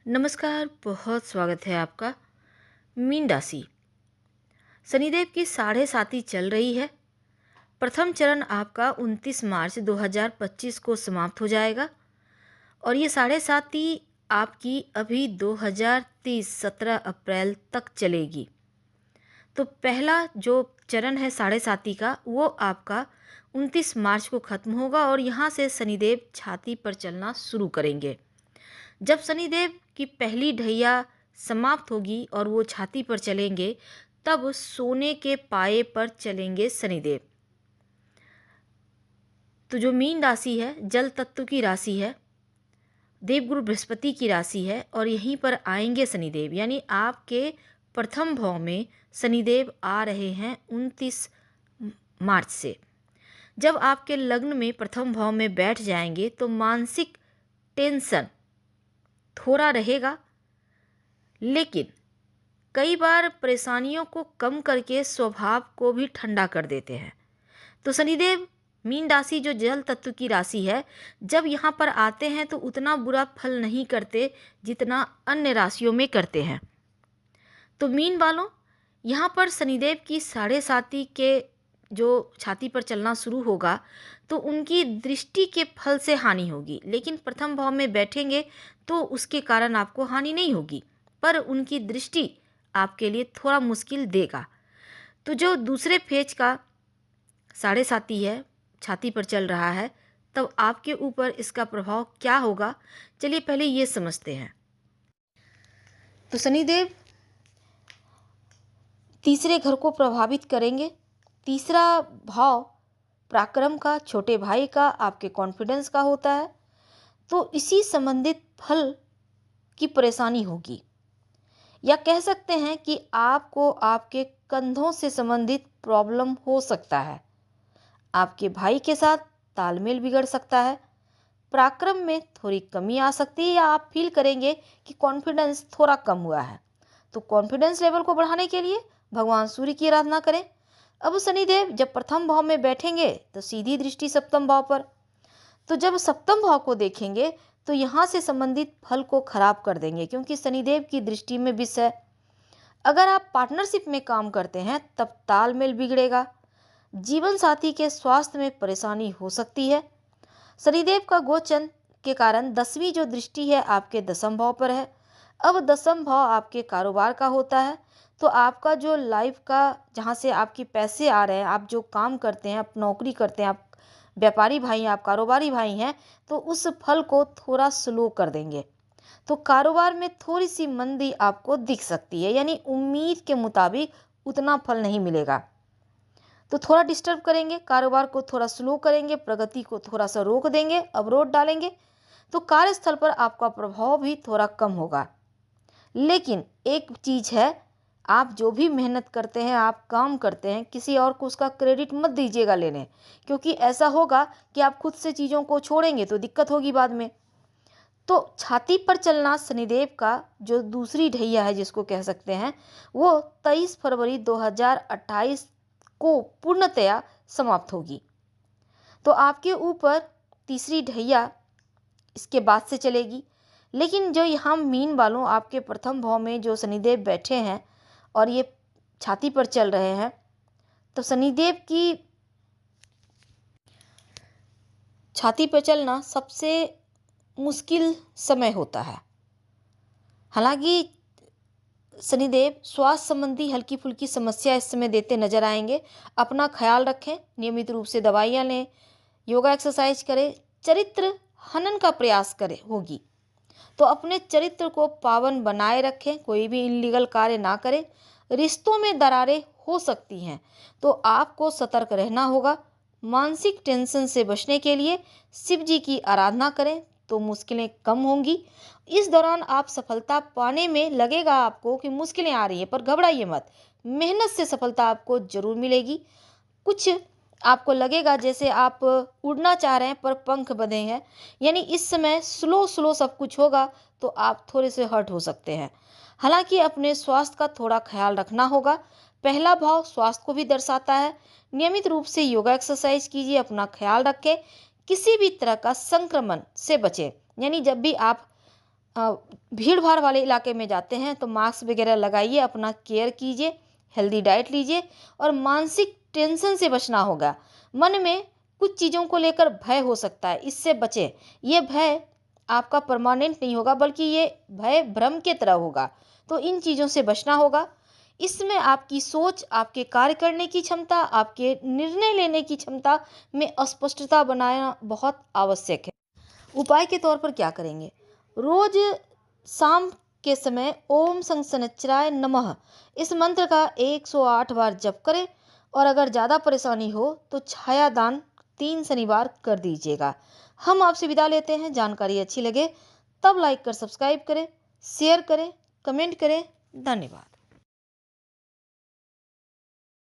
नमस्कार, बहुत स्वागत है आपका। मीन राशि शनिदेव की साढ़े साती चल रही है। प्रथम चरण आपका 29 मार्च 2025 को समाप्त हो जाएगा और ये साढ़े साती आपकी अभी 2030 17 अप्रैल तक चलेगी। तो पहला जो चरण है साढ़े साती का वो आपका 29 मार्च को ख़त्म होगा और यहाँ से शनिदेव छाती पर चलना शुरू करेंगे। जब शनिदेव की पहली ढैया समाप्त होगी और वो छाती पर चलेंगे तब सोने के पाए पर चलेंगे शनिदेव। तो जो मीन राशि है जल तत्व की राशि है, देवगुरु बृहस्पति की राशि है और यहीं पर आएंगे शनिदेव, यानी आपके प्रथम भाव में शनिदेव आ रहे हैं 29 मार्च से। जब आपके लग्न में प्रथम भाव में बैठ जाएंगे तो मानसिक टेंशन थोड़ा रहेगा, लेकिन कई बार परेशानियों को कम करके स्वभाव को भी ठंडा कर देते हैं। तो शनिदेव मीन राशि जो जल तत्व की राशि है, जब यहाँ पर आते हैं तो उतना बुरा फल नहीं करते जितना अन्य राशियों में करते हैं। तो मीन वालों, यहाँ पर शनिदेव की साढ़े साती के जो छाती पर चलना शुरू होगा तो उनकी दृष्टि के फल से हानि होगी, लेकिन प्रथम भाव में बैठेंगे तो उसके कारण आपको हानि नहीं होगी, पर उनकी दृष्टि आपके लिए थोड़ा मुश्किल देगा। तो जो दूसरे फेज का साढ़े साती है, छाती पर चल रहा है, तब आपके ऊपर इसका प्रभाव क्या होगा, चलिए पहले ये समझते हैं। तो शनिदेव तीसरे घर को प्रभावित करेंगे। तीसरा भाव पराक्रम का, छोटे भाई का, आपके कॉन्फिडेंस का होता है, तो इसी संबंधित फल की परेशानी होगी, या कह सकते हैं कि आपको आपके कंधों से संबंधित प्रॉब्लम हो सकता है। आपके भाई के साथ तालमेल बिगड़ सकता है, पराक्रम में थोड़ी कमी आ सकती है, या आप फील करेंगे कि कॉन्फिडेंस थोड़ा कम हुआ है। तो कॉन्फिडेंस लेवल को बढ़ाने के लिए भगवान सूर्य की आराधना करें। अब शनिदेव जब प्रथम भाव में बैठेंगे तो सीधी दृष्टि सप्तम भाव पर, तो जब सप्तम भाव को देखेंगे तो यहाँ से संबंधित फल को खराब कर देंगे, क्योंकि शनिदेव की दृष्टि में विष है। अगर आप पार्टनरशिप में काम करते हैं तब तालमेल बिगड़ेगा, जीवन साथी के स्वास्थ्य में परेशानी हो सकती है। शनिदेव का गोचर के कारण 10वीं जो दृष्टि है आपके दसम भाव पर है। अब दसम भाव आपके कारोबार का होता है, तो आपका जो लाइफ का, जहाँ से आपके पैसे आ रहे हैं, आप जो काम करते हैं, आप नौकरी करते हैं, आप व्यापारी भाई हैं, आप कारोबारी भाई हैं, तो उस फल को थोड़ा स्लो कर देंगे। तो कारोबार में थोड़ी सी मंदी आपको दिख सकती है, यानी उम्मीद के मुताबिक उतना फल नहीं मिलेगा। तो थोड़ा डिस्टर्ब करेंगे, कारोबार को थोड़ा स्लो करेंगे, प्रगति को थोड़ा सा रोक देंगे, अवरोध डालेंगे, तो कार्यस्थल पर आपका प्रभाव भी थोड़ा कम होगा। लेकिन एक चीज़ है, आप जो भी मेहनत करते हैं, आप काम करते हैं, किसी और को उसका क्रेडिट मत दीजिएगा लेने, क्योंकि ऐसा होगा कि आप खुद से चीज़ों को छोड़ेंगे तो दिक्कत होगी बाद में। तो छाती पर चलना शनिदेव का जो दूसरी ढैया है, जिसको कह सकते हैं, वो 23 फरवरी 2028 को पूर्णतया समाप्त होगी। तो आपके ऊपर तीसरी ढैया इसके बाद से चलेगी। लेकिन जो यहाँ मीन वालों, आपके प्रथम भाव में जो शनिदेव बैठे हैं और ये छाती पर चल रहे हैं, तो शनिदेव की छाती पर चलना सबसे मुश्किल समय होता है। हालांकि शनिदेव स्वास्थ्य संबंधी हल्की फुल्की समस्या इस समय देते नजर आएंगे। अपना ख्याल रखें, नियमित रूप से दवाइयाँ लें, योगा एक्सरसाइज करें, चरित्र हनन का प्रयास करें होगी। तो अपने चरित्र को पावन बनाए रखें, कोई भी इलीगल कार्य ना करें। रिश्तों में दरारें हो सकती हैं, तो आपको सतर्क रहना होगा। मानसिक टेंशन से बचने के लिए शिव जी की आराधना करें तो मुश्किलें कम होंगी। इस दौरान आप सफलता पाने में लगेगा आपको कि मुश्किलें आ रही हैं, पर घबराइए मत, मेहनत से सफलता आपको जरूर मिलेगी। कुछ आपको लगेगा जैसे आप उड़ना चाह रहे हैं पर पंख बंधे हैं, यानी इस समय स्लो स्लो सब कुछ होगा, तो आप थोड़े से हर्ट हो सकते हैं। हालांकि अपने स्वास्थ्य का थोड़ा ख्याल रखना होगा। पहला भाव स्वास्थ्य को भी दर्शाता है। नियमित रूप से योगा एक्सरसाइज कीजिए, अपना ख्याल रखें, किसी भी तरह का संक्रमण से बचें। यानी जब भी आप भीड़ भाड़ वाले इलाके में जाते हैं तो मास्क वगैरह लगाइए, अपना केयर कीजिए, हेल्दी डाइट लीजिए और मानसिक टेंशन से बचना होगा। मन में कुछ चीज़ों को लेकर भय हो सकता है, इससे बचें। ये भय आपका परमानेंट नहीं होगा, बल्कि ये भय भ्रम के तरह होगा। तो इन चीज़ों से बचना होगा। इसमें आपकी सोच, आपके कार्य करने की क्षमता, आपके निर्णय लेने की क्षमता में स्पष्टता बनाना बहुत आवश्यक है। उपाय के तौर पर क्या करेंगे? रोज शाम के समय ओम शनिश्चराय नमः इस मंत्र का 108 बार जप करें और अगर ज़्यादा परेशानी हो तो छाया दान 3 शनिवार कर दीजिएगा। हम आपसे विदा लेते हैं। जानकारी अच्छी लगे तब लाइक कर सब्सक्राइब करें, शेयर करें, कमेंट करें। धन्यवाद।